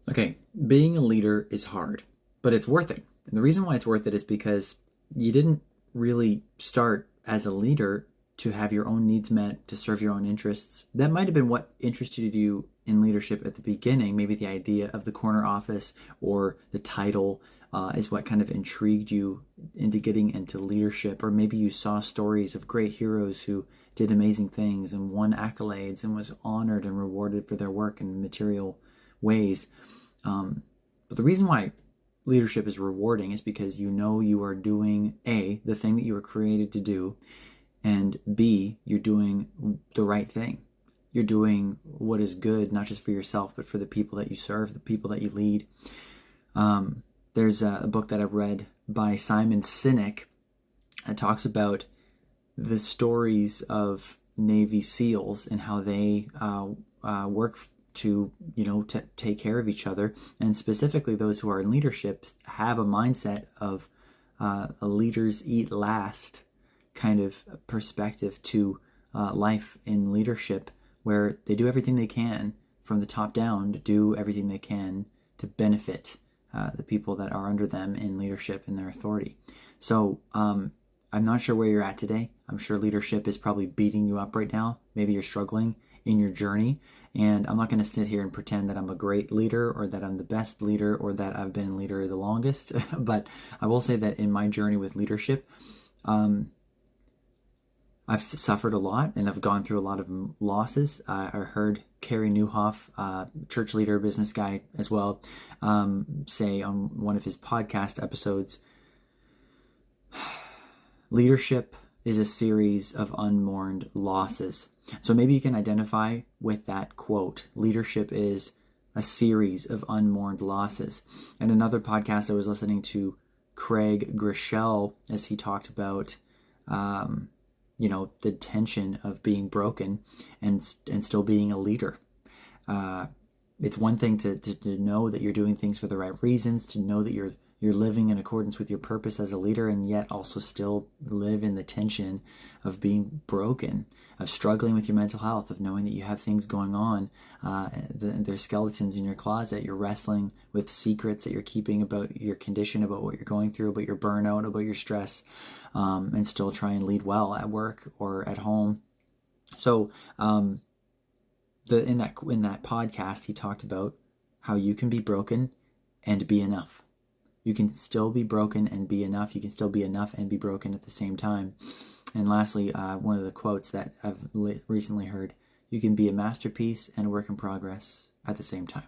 Okay, being a leader is hard, but it's worth it. And the reason why it's worth it is because you didn't really start as a leader to have your own needs met, to serve your own interests. That might have been what interested you in leadership at the beginning. Maybe the idea of the corner office or the title is what kind of intrigued you into getting into leadership. Or maybe you saw stories of great heroes who did amazing things and won accolades and was honored and rewarded for their work in material ways. But the reason why leadership is rewarding is because you know you are doing A, the thing that you were created to do, and B, you're doing the right thing. You're doing what is good, not just for yourself, but for the people that you serve, the people that you lead. There's a book that I've read by Simon Sinek that talks about the stories of Navy SEALs and how they work to take care of each other, and specifically those who are in leadership have a mindset of a leaders eat last kind of perspective to life in leadership, where they do everything they can from the top down to do everything they can to benefit the people that are under them in leadership and their authority. So I'm not sure where you're at today. I'm sure leadership is probably beating you up right now. Maybe you're struggling in your journey. And I'm not going to sit here and pretend that I'm a great leader or that I'm the best leader or that I've been a leader the longest. But I will say that in my journey with leadership, I've suffered a lot and I've gone through a lot of losses. I heard Carey Nieuwhof, church leader, business guy as well, say on one of his podcast episodes, leadership is a series of unmourned losses. So maybe you can identify with that quote. Leadership is a series of unmourned losses. And another podcast I was listening to, Craig Groeschel, as he talked about, the tension of being broken and still being a leader. It's one thing to know that you're doing things for the right reasons, to know that you're living in accordance with your purpose as a leader, and yet also still live in the tension of being broken, of struggling with your mental health, of knowing that you have things going on. There's skeletons in your closet. You're wrestling with secrets that you're keeping about your condition, about what you're going through, about your burnout, about your stress, and still try and lead well at work or at home. So in that podcast, he talked about how you can be broken and be enough. You can still be broken and be enough. You can still be enough and be broken at the same time. And lastly, one of the quotes that I've recently heard, you can be a masterpiece and a work in progress at the same time.